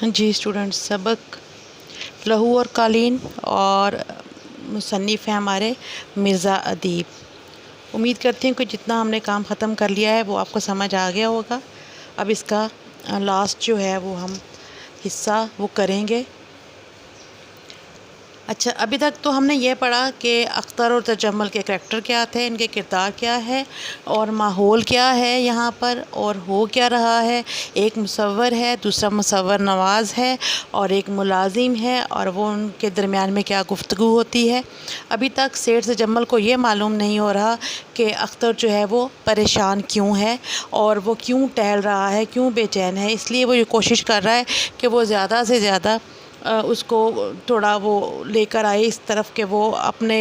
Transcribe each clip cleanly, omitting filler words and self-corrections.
جی students, سبق لہو اور قالین اور مصنف ہیں ہمارے مرزا ادیب۔ امید کرتی ہوں کہ جتنا ہم نے کام ختم کر لیا ہے وہ آپ کو سمجھ آ گیا ہوگا۔ اب اس کا لاسٹ جو ہے وہ ہم حصہ وہ کریں گے۔ اچھا، ابھی تک تو ہم نے یہ پڑھا کہ اختر اور تجمل کے کریکٹر کیا تھے، ان کے کردار کیا ہے اور ماحول کیا ہے یہاں پر، اور ہو کیا رہا ہے۔ ایک مصور ہے، دوسرا مصور نواز ہے اور ایک ملازم ہے، اور وہ ان کے درمیان میں کیا گفتگو ہوتی ہے۔ ابھی تک سیٹھ تجمل کو یہ معلوم نہیں ہو رہا کہ اختر جو ہے وہ پریشان کیوں ہے اور وہ کیوں ٹہل رہا ہے، کیوں بے چین ہے۔ اس لیے وہ یہ کوشش کر رہا ہے کہ وہ زیادہ سے زیادہ اس کو تھوڑا وہ لے کر آئے اس طرف کہ وہ اپنے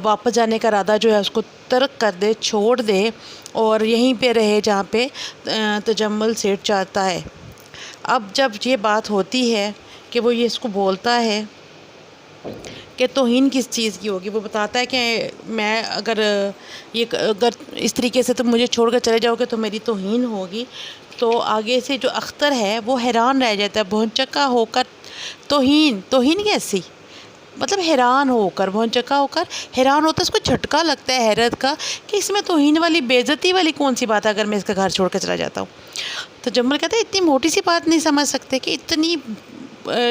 واپس جانے کا ارادہ جو ہے اس کو ترک کر دے، چھوڑ دے اور یہیں پہ رہے جہاں پہ تجمل سیٹھ چاہتا ہے۔ اب جب یہ بات ہوتی ہے کہ وہ یہ اس کو بولتا ہے کہ توہین کس چیز کی ہوگی، وہ بتاتا ہے کہ میں اگر اس طریقے سے تم مجھے چھوڑ کر چلے جاؤ گے تو میری توہین ہوگی۔ تو آگے سے جو اختر ہے وہ حیران رہ جاتا ہے، بھونچکا ہو کر۔ توہین کیسی؟ مطلب حیران ہو کر، بھونچکا ہو کر حیران ہوتا ہے، اس کو جھٹکا لگتا ہے حیرت کا کہ اس میں توہین والی، بے عزتی والی کون سی بات ہے اگر میں اس کا گھر چھوڑ کر چلا جاتا ہوں۔ تجمل کہتا ہے اتنی موٹی سی بات نہیں سمجھ سکتے کہ اتنی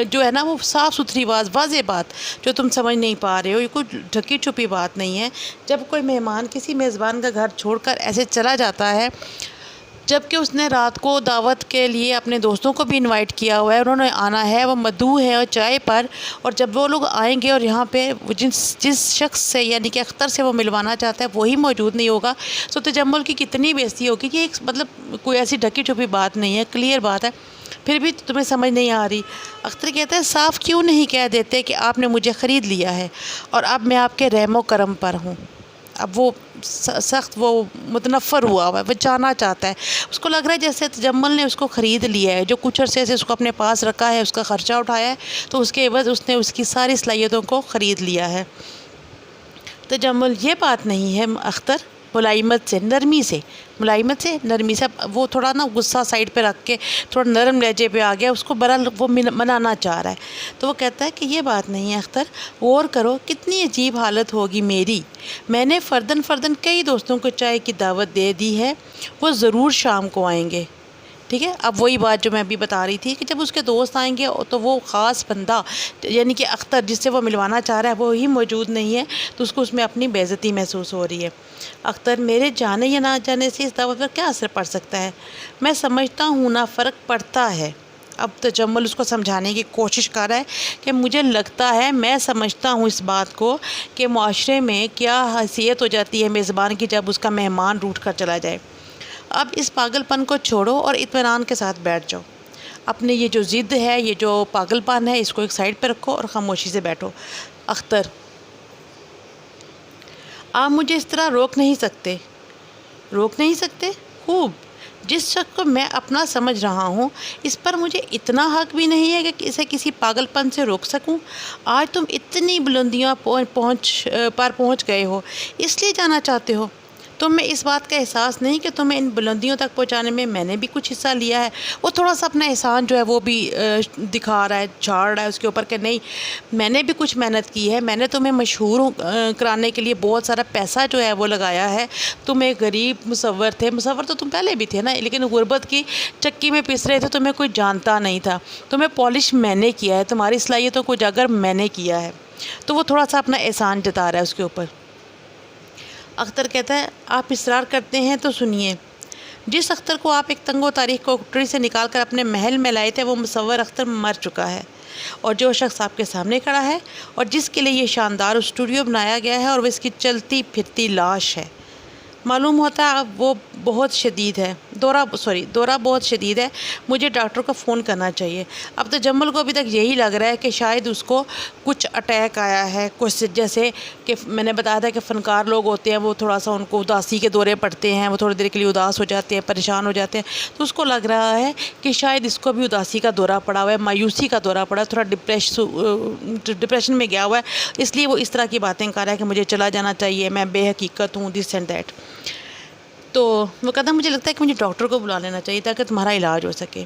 جو ہے نا وہ صاف ستھری بات، واضح بات جو تم سمجھ نہیں پا رہے ہو، یہ کوئی ڈھکی چھپی بات نہیں ہے۔ جب کوئی مہمان کسی میزبان کا گھر چھوڑ کر ایسے چلا جاتا ہے، جب کہ اس نے رات کو دعوت کے لیے اپنے دوستوں کو بھی انوائٹ کیا ہوا ہے، انہوں نے آنا ہے، وہ مدعو ہے اور چائے پر، اور جب وہ لوگ آئیں گے اور یہاں پہ جس شخص سے یعنی کہ اختر سے وہ ملوانا چاہتا ہے وہی موجود نہیں ہوگا، تو تجمل کی کتنی بے عزتی ہوگی کہ ایک مطلب کوئی ایسی ڈھکی چھپی بات نہیں ہے، کلیئر بات ہے، پھر بھی تمہیں سمجھ نہیں آ رہی۔ اختر کہتا ہے صاف کیوں نہیں کہہ دیتے کہ آپ نے مجھے خرید لیا ہے اور اب میں آپ کے رحم و کرم پر ہوں۔ اب وہ سخت وہ متنفر ہوا ہے، وہ جانا چاہتا ہے، اس کو لگ رہا ہے جیسے تجمل نے اس کو خرید لیا ہے، جو کچھ عرصے سے اس کو اپنے پاس رکھا ہے، اس کا خرچہ اٹھایا ہے، تو اس کے عوض اس نے اس کی ساری صلاحیتوں کو خرید لیا ہے۔ تجمل یہ بات نہیں ہے اختر، ملائمت سے، نرمی سے، وہ تھوڑا نا غصہ سائڈ پہ رکھ کے تھوڑا نرم لہجے پہ آ گیا، اس کو برا وہ منانا چاہ رہا ہے۔ تو وہ کہتا ہے کہ یہ بات نہیں ہے اختر، غور کرو کتنی عجیب حالت ہوگی میری، میں نے فرداً کئی دوستوں کو چائے کی دعوت دے دی ہے، وہ ضرور شام کو آئیں گے۔ ٹھیک ہے، اب وہی بات جو میں ابھی بتا رہی تھی کہ جب اس کے دوست آئیں گے تو وہ خاص بندہ یعنی کہ اختر جس سے وہ ملوانا چاہ رہا ہے وہی موجود نہیں ہے، تو اس کو اس میں اپنی بے عزتی محسوس ہو رہی ہے۔ اختر میرے جانے یا نہ جانے سے اس دعوت پر کیا اثر پڑ سکتا ہے؟ میں سمجھتا ہوں نہ فرق پڑتا ہے۔ اب تجمل اس کو سمجھانے کی کوشش کر رہا ہے کہ مجھے لگتا ہے، میں سمجھتا ہوں اس بات کو کہ معاشرے میں کیا حیثیت ہو جاتی ہے میزبان کی جب اس کا مہمان روٹھ کر چلا جائے۔ اب اس پاگل پن کو چھوڑو اور اطمینان کے ساتھ بیٹھ جاؤ، اپنے یہ جو ضد ہے، یہ جو پاگل پن ہے، اس کو ایک سائڈ پہ رکھو اور خاموشی سے بیٹھو۔ اختر: آپ مجھے اس طرح روک نہیں سکتے؟ خوب، جس شخص کو میں اپنا سمجھ رہا ہوں اس پر مجھے اتنا حق بھی نہیں ہے کہ اسے کسی پاگل پن سے روک سکوں۔ آج تم اتنی بلندیاں پہنچ گئے ہو، اس لیے جانا چاہتے ہو؟ تم میں اس بات کا احساس نہیں کہ تمہیں ان بلندیوں تک پہنچانے میں نے بھی کچھ حصہ لیا ہے؟ وہ تھوڑا سا اپنا احسان جو ہے وہ بھی دکھا رہا ہے، جھاڑ رہا ہے اس کے اوپر کہ نہیں، میں نے بھی کچھ محنت کی ہے، میں نے تمہیں مشہور کرانے کے لیے بہت سارا پیسہ جو ہے وہ لگایا ہے۔ تم ایک غریب مصور تھے، مصور تو تم پہلے بھی تھے نا، لیکن غربت کی چکی میں پس رہے تھے، تمہیں کوئی جانتا نہیں تھا، تمہیں پالش میں نے کیا ہے، تمہاری صلاحیتوں کو اجاگر میں نے کیا ہے۔ تو وہ تھوڑا سا اپنا احسان جتا رہا ہے اس کے اوپر۔ اختر کہتا ہے آپ اصرار کرتے ہیں تو سنیے، جس اختر کو آپ ایک تنگ و تاریخ کوٹری سے نکال کر اپنے محل میں لائے تھے وہ مصور اختر مر چکا ہے، اور جو شخص آپ کے سامنے کھڑا ہے اور جس کے لیے یہ شاندار اسٹوڈیو بنایا گیا ہے اور وہ اس کی چلتی پھرتی لاش ہے، معلوم ہوتا ہے اب وہ بہت شدید ہے، دورہ بہت شدید ہے، مجھے ڈاکٹر کو فون کرنا چاہیے۔ اب تجمل کو ابھی تک یہی لگ رہا ہے کہ شاید اس کو کچھ اٹیک آیا ہے، کچھ جیسے کہ میں نے بتایا تھا کہ فنکار لوگ ہوتے ہیں وہ تھوڑا سا ان کو اداسی کے دورے پڑتے ہیں، وہ تھوڑی دیر کے لیے اداس ہو جاتے ہیں، پریشان ہو جاتے ہیں، تو اس کو لگ رہا ہے کہ شاید اس کو بھی اداسی کا دورہ پڑا ہوا ہے، مایوسی کا دورہ پڑا ہے، تھوڑا ڈپریشن میں گیا ہوا ہے، اس لیے وہ اس طرح کی باتیں کر رہا ہے کہ مجھے چلا جانا چاہیے، میں بے حقیقت ہوں، دس اینڈ دیٹ۔ تو وہ کہتا ہے مجھے لگتا ہے کہ مجھے ڈاکٹر کو بلا لینا چاہیے تاکہ تمہارا علاج ہو سکے۔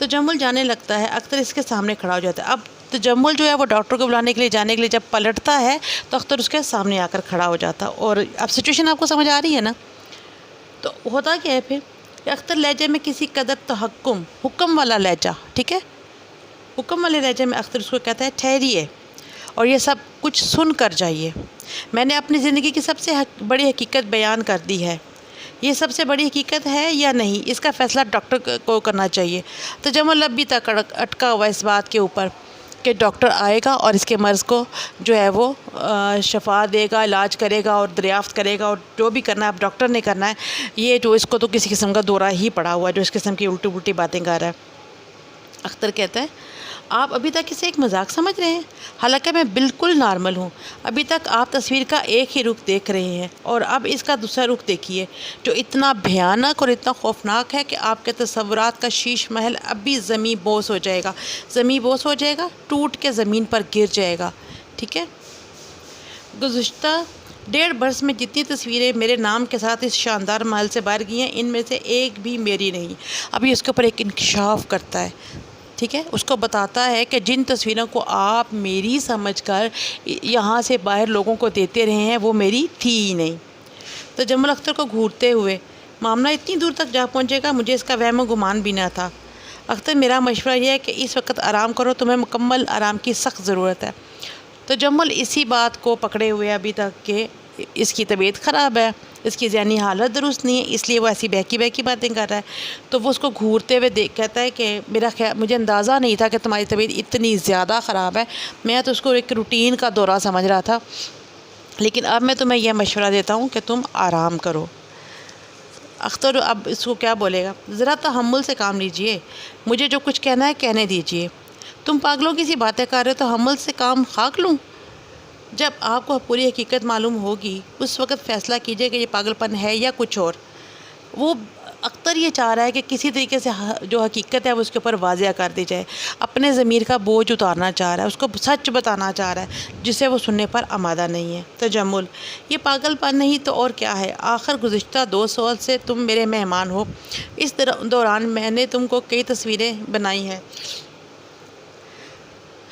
تجمل جانے لگتا ہے، اختر اس کے سامنے کھڑا ہو جاتا ہے۔ اب تجمل جو ہے وہ ڈاکٹر کو بلانے کے لیے جانے کے لیے جب پلٹتا ہے تو اختر اس کے سامنے آ کر کھڑا ہو جاتا ہے۔ اور اب سچویشن آپ کو سمجھ آ رہی ہے نا؟ تو ہوتا کیا ہے پھر کہ اختر لہجے میں کسی قدر تحکم، حکم والا لہجہ، ٹھیک ہے، حکم والے لہجے میں اختر اس کو کہتا ہے ٹھہریے اور یہ سب کچھ سن کر جائیے، میں نے اپنی زندگی کی سب سے بڑی حقیقت بیان کر دی ہے، یہ سب سے بڑی حقیقت ہے یا نہیں اس کا فیصلہ ڈاکٹر کو کرنا چاہیے۔ تجمل اب بھی تک اٹکا ہوا اس بات کے اوپر کہ ڈاکٹر آئے گا اور اس کے مرض کو جو ہے وہ شفا دے گا، علاج کرے گا اور دریافت کرے گا، اور جو بھی کرنا ہے اب ڈاکٹر نے کرنا ہے۔ یہ جو اس کو تو کسی قسم کا دورہ ہی پڑا ہوا ہے جو اس قسم کی الٹی پلٹی باتیں کر رہا ہے۔ اختر کہتا ہے آپ ابھی تک اسے ایک مذاق سمجھ رہے ہیں، حالانکہ میں بالکل نارمل ہوں۔ ابھی تک آپ تصویر کا ایک ہی رخ دیکھ رہے ہیں اور اب اس کا دوسرا رخ دیکھیے جو اتنا بھیانک اور اتنا خوفناک ہے کہ آپ کے تصورات کا شیش محل اب بھی زمیں بوس ہو جائے گا، زمیں بوس ہو جائے گا، ٹوٹ کے زمین پر گر جائے گا، ٹھیک ہے۔ گزشتہ 1.5 برس میں جتنی تصویریں میرے نام کے ساتھ اس شاندار محل سے باہر گئی ہیں ان میں سے ایک بھی میری نہیں۔ ابھی اس کے اوپر ایک انکشاف کرتا ہے، ٹھیک ہے، اس کو بتاتا ہے کہ جن تصویروں کو آپ میری سمجھ کر یہاں سے باہر لوگوں کو دیتے رہے ہیں وہ میری تھی ہی نہیں۔ تجمل اختر کو گھورتے ہوئے معاملہ اتنی دور تک جا پہنچے گا مجھے اس کا وہم و گمان بھی نہ تھا۔ اختر میرا مشورہ یہ ہے کہ اس وقت آرام کرو، تمہیں مکمل آرام کی سخت ضرورت ہے۔ تجمل اسی بات کو پکڑے ہوئے ابھی تک کہ اس کی طبیعت خراب ہے، اس کی ذہنی حالت درست نہیں ہے، اس لیے وہ ایسی بہکی بہکی باتیں کر رہا ہے۔ تو وہ اس کو گھورتے ہوئے کہتا ہے کہ میرا خیال، مجھے اندازہ نہیں تھا کہ تمہاری طبیعت اتنی زیادہ خراب ہے، میں تو اس کو ایک روٹین کا دورہ سمجھ رہا تھا، لیکن اب میں تمہیں یہ مشورہ دیتا ہوں کہ تم آرام کرو۔ اختر اب اس کو کیا بولے گا، ذرا تحمل سے کام لیجئے، مجھے جو کچھ کہنا ہے کہنے دیجئے، تم پاگلوں کی سی باتیں کر رہے ہو تو حمل سے کام خاک لوں۔ جب آپ کو پوری حقیقت معلوم ہوگی اس وقت فیصلہ کیجئے کہ یہ پاگل پن ہے یا کچھ اور۔ وہ اختر یہ چاہ رہا ہے کہ کسی طریقے سے جو حقیقت ہے وہ اس کے اوپر واضح کر دی جائے، اپنے ضمیر کا بوجھ اتارنا چاہ رہا ہے، اس کو سچ بتانا چاہ رہا ہے جسے وہ سننے پر آمادہ نہیں ہے۔ تجمل، یہ پاگل پن نہیں تو اور کیا ہے، آخر گزشتہ 2 سال سے تم میرے مہمان ہو، اس دوران میں نے تم کو کئی تصویریں بنائی ہیں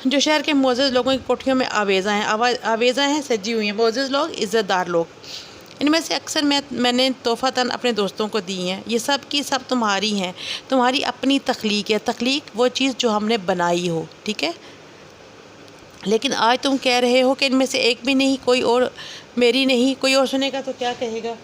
جو شہر کے معزز لوگوں کی کوٹھیوں میں آویزاں ہیں، سجی ہوئی ہیں، معزز لوگ، عزت دار لوگ، ان میں سے اکثر میں نے تحفتاً اپنے دوستوں کو دی ہیں، یہ سب کی سب تمہاری ہیں، تمہاری اپنی تخلیق ہے، تخلیق وہ چیز جو ہم نے بنائی ہو، ٹھیک ہے۔ لیکن آج تم کہہ رہے ہو کہ ان میں سے ایک بھی نہیں، کوئی اور میری نہیں، کوئی اور سنے گا تو کیا کہے گا۔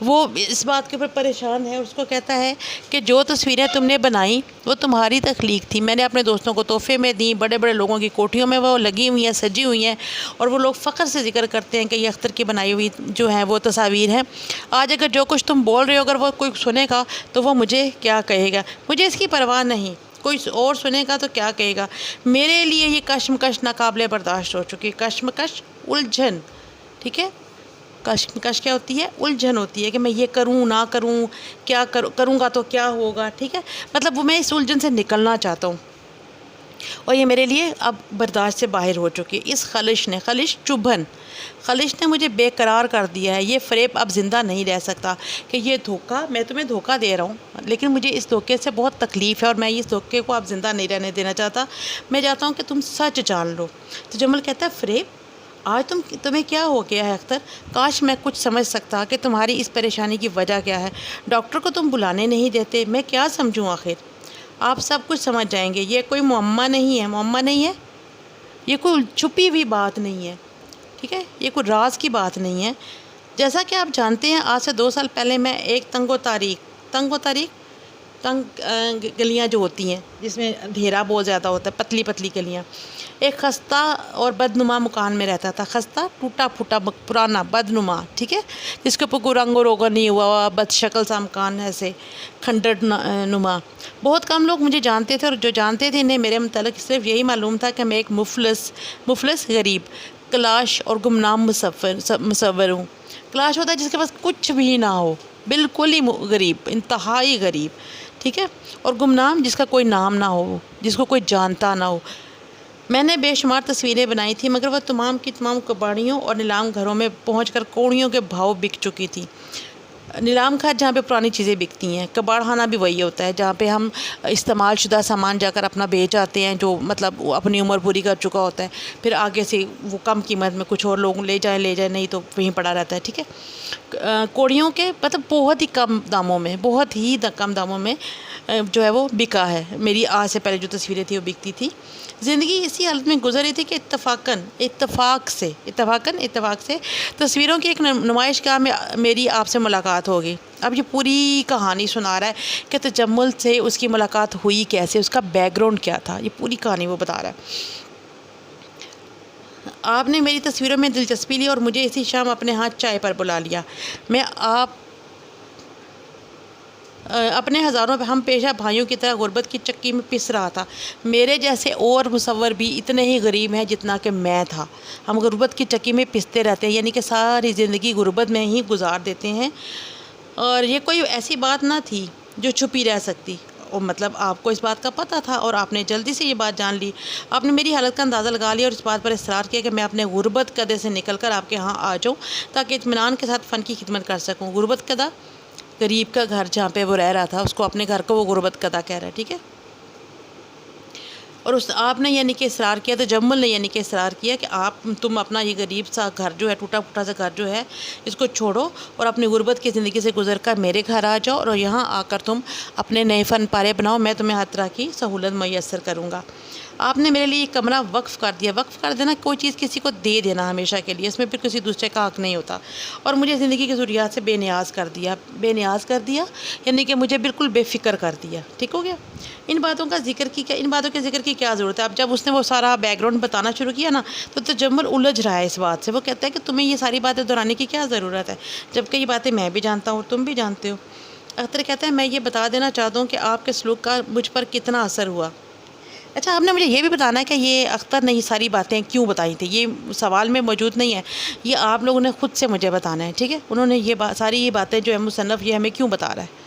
وہ اس بات کے اوپر پریشان ہے، اس کو کہتا ہے کہ جو تصویریں تم نے بنائیں وہ تمہاری تخلیق تھی، میں نے اپنے دوستوں کو تحفے میں دیں، بڑے بڑے لوگوں کی کوٹھیوں میں وہ لگی ہوئی ہیں، سجی ہوئی ہیں، اور وہ لوگ فخر سے ذکر کرتے ہیں کہ یہ اختر کی بنائی ہوئی جو ہیں وہ تصاویر ہیں۔ آج اگر جو کچھ تم بول رہے ہو اگر وہ کوئی سنے گا تو وہ مجھے کیا کہے گا، مجھے اس کی پرواہ نہیں، کوئی اور سنے گا تو کیا کہے گا۔ میرے لیے یہ کشمکش ناقابل برداشت ہو چکی، کشمکش، الجھن، ٹھیک ہے۔ کشمکش کیا ہوتی ہے، الجھن ہوتی ہے کہ میں یہ کروں نہ کروں، کیا کروں گا تو کیا ہوگا، ٹھیک ہے، مطلب وہ میں اس الجھن سے نکلنا چاہتا ہوں اور یہ میرے لیے اب برداشت سے باہر ہو چکی ہے۔ اس خلش نے مجھے بے قرار کر دیا ہے، یہ فریب اب زندہ نہیں رہ سکتا کہ یہ دھوکہ، میں تمہیں دھوکہ دے رہا ہوں لیکن مجھے اس دھوکے سے بہت تکلیف ہے اور میں اس دھوکے کو اب زندہ نہیں رہنے دینا چاہتا، میں چاہتا ہوں کہ تم سچ جان لو۔ تجمل کہتا ہے فریب، آج تمہیں کیا ہو گیا ہے اختر، کاش میں کچھ سمجھ سکتا کہ تمہاری اس پریشانی کی وجہ کیا ہے، ڈاکٹر کو تم بلانے نہیں دیتے، میں کیا سمجھوں، آخر آپ سب کچھ سمجھ جائیں گے، یہ کوئی معمہ نہیں ہے، یہ کوئی چھپی ہوئی بات نہیں ہے، ٹھیک ہے، یہ کوئی راز کی بات نہیں ہے۔ جیسا کہ آپ جانتے ہیں آج سے 2 سال پہلے میں ایک تنگ گلیاں جو ہوتی ہیں جس میں اندھیرا بہت زیادہ ہوتا ہے، پتلی پتلی گلیاں، ایک خستہ اور بدنما مکان میں رہتا تھا، خستہ، ٹوٹا پھوٹا، پرانا، بدنما، ٹھیک ہے، جس کے اوپر کوئی رنگ و روغن نہیں ہوا، بد شکل سا مکان، ایسے کھنڈر نما۔ بہت کم لوگ مجھے جانتے تھے اور جو جانتے تھے انہیں میرے متعلق صرف یہی معلوم تھا کہ میں ایک مفلس غریب، کلاش اور گمنام مصور ہوں۔ کلاش ہوتا ہے جس کے پاس کچھ بھی نہ ہو، بالکل ہی غریب، انتہائی غریب، ٹھیک ہے، اور گمنام جس کا کوئی نام نہ ہو، جس کو کوئی جانتا نہ ہو۔ میں نے بے شمار تصویریں بنائی تھیں مگر وہ تمام کی تمام کباڑیوں اور نیلام گھروں میں پہنچ کر کوڑیوں کے بھاؤ بک چکی تھی۔ نیلام گھر جہاں پہ پرانی چیزیں بکتی ہیں، کباڑ خانہ بھی وہی ہوتا ہے جہاں پہ ہم استعمال شدہ سامان جا کر اپنا بیچ آتے ہیں، جو مطلب وہ اپنی عمر پوری کر چکا ہوتا ہے، پھر آگے سے وہ کم قیمت میں کچھ اور لوگ لے جائیں نہیں تو وہیں پڑا رہتا ہے، ٹھیک ہے۔ کوڑیوں کے مطلب بہت ہی کم داموں میں، بہت ہی کم داموں میں جو ہے وہ بکا ہے۔ میری آج سے پہلے جو تصویریں تھیں وہ بکتی تھی۔ زندگی اسی حالت میں گزر رہی تھی کہ اتفاق سے تصویروں کی ایک نمائش گاہ میں میری آپ سے ملاقات ہوگی۔ اب یہ پوری کہانی سنا رہا ہے کہ تجمل سے اس کی ملاقات ہوئی کیسے، اس کا بیک گراؤنڈ کیا تھا، یہ پوری کہانی وہ بتا رہا ہے۔ آپ نے میری تصویروں میں دلچسپی لی اور مجھے اسی شام اپنے ہاتھ چائے پر بلا لیا۔ میں اپنے ہزاروں ہم پیشہ بھائیوں کی طرح غربت کی چکی میں پس رہا تھا۔ میرے جیسے اور مصور بھی اتنے ہی غریب ہیں جتنا کہ میں تھا۔ ہم غربت کی چکی میں پستے رہتے ہیں، یعنی کہ ساری زندگی غربت میں ہی گزار دیتے ہیں، اور یہ کوئی ایسی بات نہ تھی جو چھپی رہ سکتی، اور مطلب آپ کو اس بات کا پتہ تھا اور آپ نے جلدی سے یہ بات جان لی۔ آپ نے میری حالت کا اندازہ لگا لیا اور اس بات پر اصرار کیا کہ میں اپنے غربت قدے سے نکل کر آپ کے ہاں آ جاؤں تاکہ اطمینان کے ساتھ فن کی خدمت کر سکوں۔ غربت قدہ، غریب کا گھر جہاں پہ وہ رہ رہا تھا، اس کو اپنے گھر کو وہ غربت قدہ کہہ رہا ہے، ٹھیک ہے۔ اور آپ نے یعنی کہ اصرار کیا، تجمل نے یعنی کہ اصرار کیا کہ تم اپنا یہ غریب سا گھر جو ہے، ٹوٹا پھوٹا سا گھر جو ہے، اس کو چھوڑو اور اپنی غربت کی زندگی سے گزر کر میرے گھر آ جاؤ، اور یہاں آ کر تم اپنے نئے فن پارے بناؤ، میں تمہیں ہر طرح کی سہولت میسر کروں گا۔ آپ نے میرے لیے ایک کمرہ وقف کر دیا۔ وقف کر دینا، کوئی چیز کسی کو دے دینا ہمیشہ کے لیے، اس میں پھر کسی دوسرے کا حق نہیں ہوتا، اور مجھے زندگی کی ضروریات سے بے نیاز کر دیا، یعنی کہ مجھے بالکل بے فکر کر دیا، ٹھیک ہو گیا۔ ان باتوں کے ذکر کی کیا ضرورت ہے؟ اب جب اس نے وہ سارا بیک گراؤنڈ بتانا شروع کیا نا، تو تجمل الجھ رہا ہے اس بات سے۔ وہ کہتا ہے کہ تمہیں یہ ساری باتیں دہرانے کی کیا ضرورت ہے، جبکہ یہ باتیں میں بھی جانتا ہوں، تم بھی جانتے ہو۔ اختر کہتا ہے میں یہ بتا دینا چاہتا ہوں کہ آپ کے سلوک کا مجھ پر کتنا اثر ہوا۔ اچھا، آپ نے مجھے یہ بھی بتانا ہے کہ یہ اختر نے یہ ساری باتیں کیوں بتائی تھیں، یہ سوال میں موجود نہیں ہے، یہ آپ لوگوں نے خود سے مجھے بتانا ہے، ٹھیک ہے۔ انہوں نے ساری یہ باتیں جو ہے مصنف یہ ہمیں کیوں بتا رہا ہے۔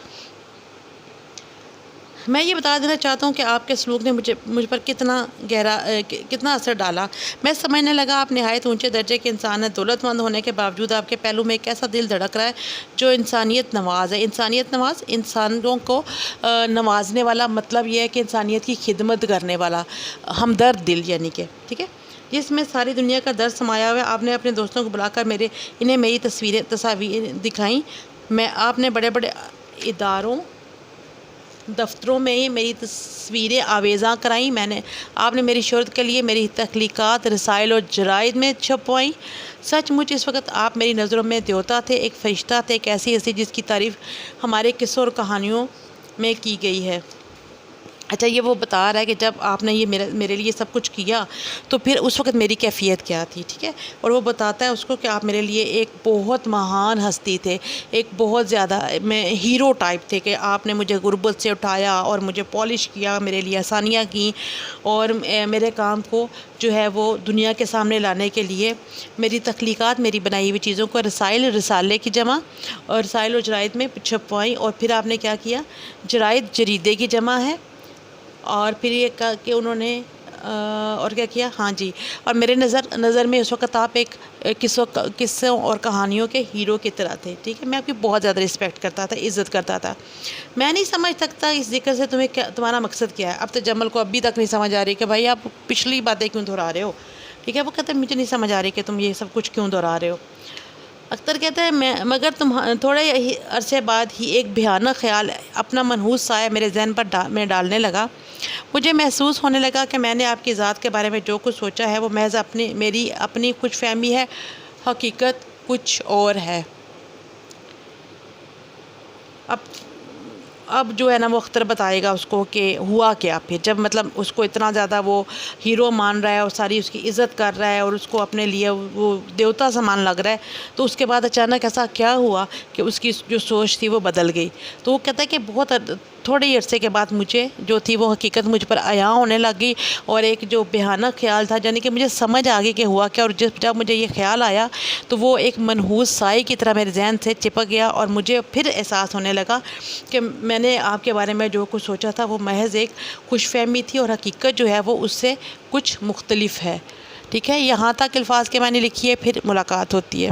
میں یہ بتا دینا چاہتا ہوں کہ آپ کے سلوک نے مجھ پر کتنا اثر ڈالا۔ میں سمجھنے لگا آپ نہایت اونچے درجے کے انسان ہیں، دولت مند ہونے کے باوجود آپ کے پہلو میں ایک ایسا دل دھڑک رہا ہے جو انسانیت نواز ہے۔ انسانیت نواز، انسانوں کو نوازنے والا، مطلب یہ ہے کہ انسانیت کی خدمت کرنے والا، ہمدرد دل، یعنی کہ ٹھیک ہے، جس میں ساری دنیا کا درد سمایا ہوا ہے۔ آپ نے اپنے دوستوں کو بلا کر انہیں میری تصاویر دکھائیں۔ آپ نے بڑے بڑے اداروں، دفتروں میں میری تصویریں آویزاں کرائیں۔ آپ نے میری شہرت کے لیے میری تخلیقات رسائل اور جرائد میں چھپوائیں۔ سچ مچ اس وقت آپ میری نظروں میں دیوتا تھے، ایک فرشتہ تھے، ایک ایسی ہستی جس کی تعریف ہمارے قصوں اور کہانیوں میں کی گئی ہے۔ اچھا، یہ وہ بتا رہا ہے کہ جب آپ نے یہ میرے لیے سب کچھ کیا تو پھر اس وقت میری کیفیت کیا تھی، ٹھیک ہے۔ اور وہ بتاتا ہے اس کو کہ آپ میرے لیے ایک بہت مہان ہستی تھے، ایک بہت زیادہ میں ہیرو ٹائپ تھے، کہ آپ نے مجھے غربت سے اٹھایا اور مجھے پالش کیا، میرے لیے آسانیاں کیں، اور میرے کام کو جو ہے وہ دنیا کے سامنے لانے کے لیے میری تخلیقات، میری بنائی ہوئی چیزوں کو رسالے کی جمع اور رسائل اور جرائد میں چھپوائیں۔ اور پھر آپ نے کیا کیا، جرائد جریدے کی جمع ہے، اور پھر یہ کہا کہ انہوں نے اور کیا کیا، ہاں جی، اور میرے نظر میں اس وقت آپ ایک قصوں اور کہانیوں کے ہیرو کی طرح تھے، ٹھیک ہے۔ میں آپ کی بہت زیادہ رسپیکٹ کرتا تھا، عزت کرتا تھا۔ میں نہیں سمجھ سکتا اس ذکر سے تمہارا مقصد کیا ہے۔ اب تجمل کو ابھی تک نہیں سمجھ آ رہی کہ بھائی آپ پچھلی باتیں کیوں دہرا رہے ہو، ٹھیک ہے۔ وہ کہتے ہیں مجھے نہیں سمجھ آ رہی کہ تم یہ سب کچھ کیوں دہرا رہے ہو۔ اختر کہتا ہے مگر تھوڑے عرصے بعد ہی ایک بھیانک خیال اپنا منحوس سایہ میرے ذہن پر میں ڈالنے لگا۔ مجھے محسوس ہونے لگا کہ میں نے آپ کی ذات کے بارے میں جو کچھ سوچا ہے وہ محض میری اپنی خوش فہمی ہے، حقیقت کچھ اور ہے۔ اب جو ہے نا وہ اختر بتائے گا اس کو کہ ہوا کیا پھر، جب مطلب اس کو اتنا زیادہ وہ ہیرو مان رہا ہے اور ساری اس کی عزت کر رہا ہے اور اس کو اپنے لیے وہ دیوتا سامان لگ رہا ہے، تو اس کے بعد اچانک ایسا کیا ہوا کہ اس کی جو سوچ تھی وہ بدل گئی۔ تو وہ کہتا ہے کہ بہت تھوڑے ہی عرصے کے بعد مجھے جو تھی وہ حقیقت مجھ پر عیاں ہونے لگی، اور ایک جو بھیانک خیال تھا، یعنی کہ مجھے سمجھ آ گئی کہ ہوا کیا، اور جب مجھے یہ خیال آیا تو وہ ایک منحوس سائے کی طرح میرے ذہن سے چپک گیا، اور مجھے پھر احساس ہونے لگا کہ میں نے آپ کے بارے میں جو کچھ سوچا تھا وہ محض ایک خوش فہمی تھی، اور حقیقت جو ہے وہ اس سے کچھ مختلف ہے، ٹھیک ہے۔ یہاں تک الفاظ کے معنی لکھیے، پھر ملاقات ہوتی ہے۔